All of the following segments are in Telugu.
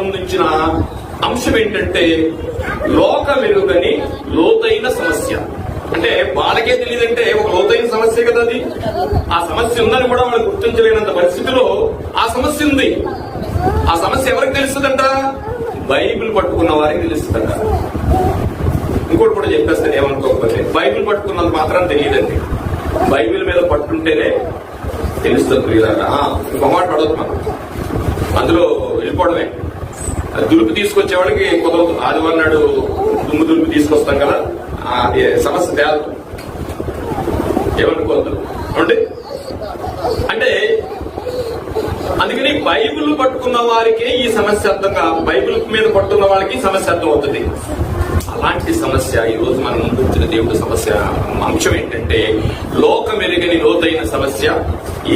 సంబంధించిన అంశం ఏంటంటే లోకమెరుగని లోతైన సమస్య. అంటే వాళ్ళకే తెలియదంటే ఒక లోతైన సమస్య కదా అది. ఆ సమస్య ఉందని కూడా వాళ్ళు గుర్తించలేనంత పరిస్థితిలో ఆ సమస్య ఉంది. ఆ సమస్య ఎవరికి తెలుస్తుందంట? బైబిల్ పట్టుకున్న వారికి తెలుస్తుందంట. ఇంకోటి కూడా చెప్పేస్తాను, ఏమనుకోకపోతే బైబిల్ పట్టుకున్నంత మాత్రం తెలియదండి. బైబిల్ మీద పట్టుంటేనే తెలుస్తుంది. మొహమాట పడదు మనం, అందులో వెళ్ళిపోవడమే. దులుపు తీసుకొచ్చేవాడికి కుదరదు. ఆదివారం నాడు దులుపు తీసుకొస్తాం కదా, సమస్య తేలదు. ఏమనుకోవద్దు అంటే అంటే అందుకని బైబిల్ పట్టుకున్న వారికే ఈ సమస్య అర్థంగా, బైబిల్ మీద పట్టుకున్న వాళ్ళకి సమస్య అర్థం అవుతుంది. అలాంటి సమస్య ఈ రోజు మనం ముందు వచ్చిన దేవుడి సమస్య అంశం ఏంటంటే లోకమెరుగని లోతైన సమస్య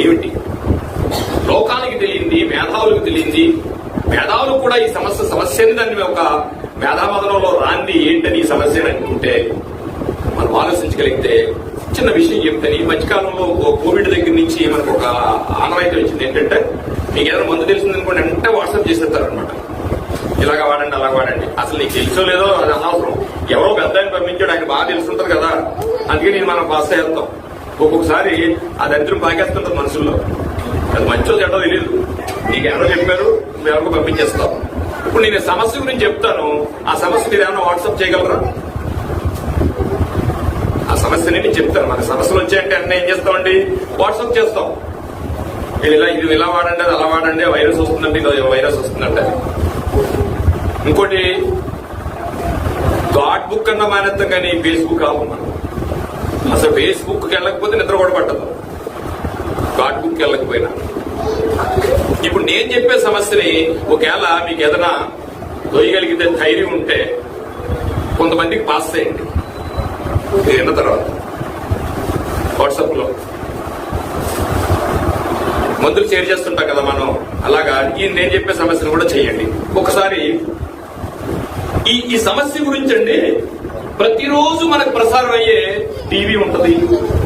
ఏమిటి? లోకానికి తెలియంది, మేధావులకు తెలియంది. మేధావులు కూడా ఈ సమస్యని దాన్ని ఒక మేధామదనంలో రాంది ఏంటని ఈ సమస్యని అనుకుంటే మనం ఆలోచించగలిగితే చిన్న విషయం చెప్తాను. ఈ మధ్యకాలంలో కోవిడ్ దగ్గర నుంచి మనకు ఒక ఆనవాయితీ వచ్చింది ఏంటంటే, మీకు ఏదైనా మందు తెలిసిందనుకోండి అంటే వాట్సాప్ చేసేస్తారనమాట. ఇలాగా వాడండి, అలాగ వాడండి. అసలు నీకు తెలుసో లేదో అది అనవసరం. ఎవరో పెద్ద ఆయన పంపించాడు, ఆయన బాగా తెలుసుంటారు కదా, అందుకే మనం పాస్ చేస్తాం. ఒక్కొక్కసారి ఆ దరిద్రం బాగేస్తుంటారు మనుషుల్లో. అది మంచో చెడ్డో తెలియదు. నీకు ఎవరో చెప్పారు, నువ్వు ఎవరికో పంపించేస్తావు. ఇప్పుడు నేను సమస్య గురించి చెప్తాను, ఆ సమస్య మీరు ఏమైనా వాట్సాప్ చేయగలరా? ఆ సమస్యని నేను చెప్తాను. మన సమస్యలు వచ్చాయంటే అన్నీ ఏం చేస్తామండి, వాట్సాప్ చేస్తాం. ఇది ఇలా వాడండి, అది అలా వాడండి, వైరస్ వస్తుందంటే ఇది వైరస్ వస్తుందంటే. ఇంకోటి గాడ్ బుక్ అన్న మానేస్తాం కానీ ఫేస్బుక్ కావు. మనం అసలు ఫేస్బుక్కి వెళ్ళకపోతే నిద్ర కూడా పట్టదు, గాడ్ బుక్ వెళ్ళకపోయినా. ఇప్పుడు నేను చెప్పే సమస్యని ఒకవేళ మీకు ఏదైనా తోయగలిగితే ధైర్యం ఉంటే కొంతమందికి పాస్ చేయండి. విన్న తర్వాత వాట్సాప్ లో మందులు షేర్ చేస్తుంటాం కదా మనం, అలాగా ఈ నేను చెప్పే సమస్యను కూడా చేయండి. ఒకసారి ఈ సమస్య గురించి అండి ప్రతిరోజు మనకు ప్రసారం అయ్యే టీవీ ఉంటది,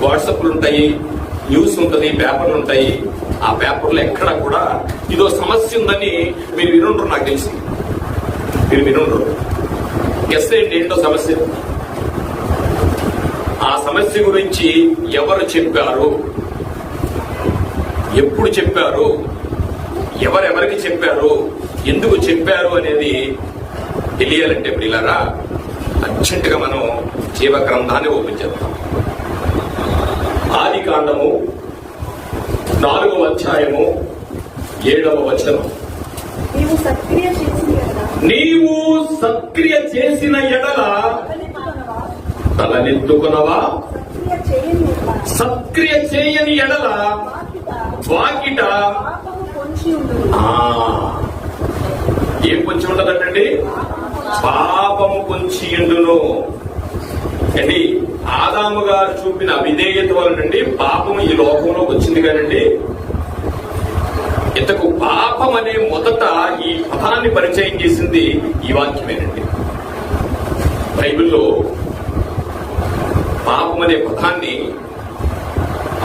వాట్సాప్లు ఉంటాయి, న్యూస్ ఉంటది, పేపర్లు ఉంటాయి. ఆ పేపర్లు ఎక్కడ కూడా ఇదో సమస్య ఉందని మీరు వినుండ్రు, నాకు తెలిసి మీరు వినుండ్రు. గెస్ చేయండి ఏంటో సమస్య. ఆ సమస్య గురించి ఎవరు చెప్పారు, ఎప్పుడు చెప్పారు, ఎవరెవరికి చెప్పారు, ఎందుకు చెప్పారు అనేది తెలియాలంటే పిల్లరా అర్జెంట్ గా మనం జీవ గ్రంథాన్ని ఓపెన్ చేద్దాం. ఆది కాండము 4వ అధ్యాయము 7వ వచనం. నీవు సక్రియ చేసిన ఎడల తలనెత్తుకునవా, సక్రియ చేయని ఎడల వాకిట ఏం పొంచి ఉండదంటండి, పాపము పొంచి ఉండును. అండి ఆదాము గారు చూపిన అవిధేయత వలనండి పాపం ఈ లోకంలోకి వచ్చింది కానండి. ఇంతకు పాపం అనే మొదట ఈ పదాన్ని పరిచయం చేసింది ఈ వాక్యమేనండి. బైబిల్లో పాపం అనే పదాన్ని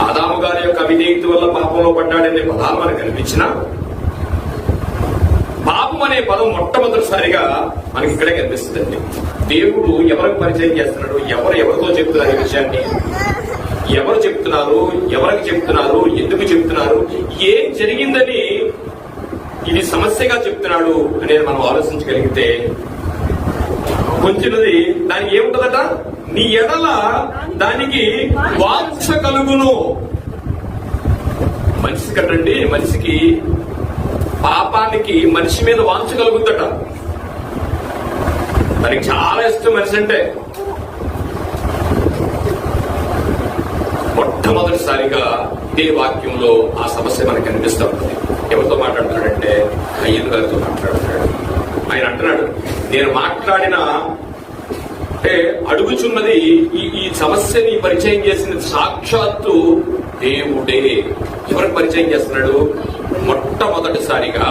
ఆదాము గారి యొక్క అవిధేయత వల్ల పాపంలో పడ్డాడనే పదాలు మనకు కనిపించిన పాపం అనే పదం మొట్టమొదటిసారిగా మనకి ఇక్కడే కనిపిస్తుందండి. దేవుడు ఎవరికి పరిచయం చేస్తున్నాడు, ఎవరితో చెప్తున్నారు ఈ విషయాన్ని, ఎవరు చెప్తున్నారు, ఎవరికి చెప్తున్నారు, ఎందుకు చెప్తున్నారు, ఏం జరిగిందని ఇది సమస్యగా చెప్తున్నాడు అనేది మనం ఆలోచించగలిగితే కొంచెంది దానికి ఏముంటదట, నీ ఎడల దానికి వాంఛ కలుగును. మనిషి కదండి, మనిషికి పాపానికి మనిషి మీద వాంఛ కలుగుద్దట. దానికి చాలా ఇష్టం మనిషి అంటే. మొట్టమొదటిసారిగా ఇదే వాక్యంలో ఆ సమస్య మనకు కనిపిస్తూ ఉంటుంది. ఎవరితో మాట్లాడుతున్నాడంటే కయ్యను గారితో మాట్లాడుతున్నాడు. ఆయన అంటున్నాడు, నేను మాట్లాడిన అంటే అడుగుచున్నది ఈ సమస్యని పరిచయం చేసిన సాక్షాత్తు దేవుడే. ఎవరికి పరిచయం చేస్తున్నాడు? మొట్టమొదటిసారిగా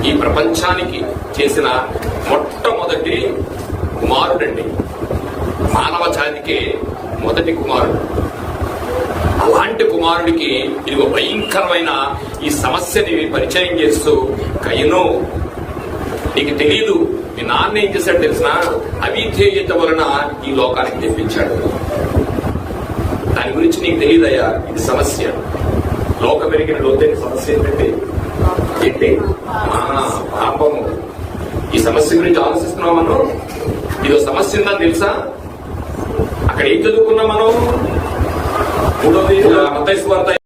ఈ ప్రపంచానికి చేసిన మొట్టమొదటి కుమారుడండి, మానవ జాతికి మొదటి కుమారుడు. అలాంటి కుమారుడికి ఇదిగో భయంకరమైన ఈ సమస్యని పరిచయం చేస్తూ, కయ్యను నీకు తెలియదు. మీ నాన్న ఏం చేశాడు తెలిసిన? అవిధేయత వలన ఈ లోకానికి తెప్పించాడు. దాని గురించి నీకు తెలియదయ్యా. ఇది సమస్య. లోకం పెరిగిన లోతైన సమస్య ఏంటంటే పాపము. ఈ సమస్య గురించి ఆలోచిస్తున్నాం మనం. ఇదో సమస్య ఉందని తెలుసా? అక్కడ ఏం చదువుకున్నాం మనం? 3వ మత్తయి సువార్త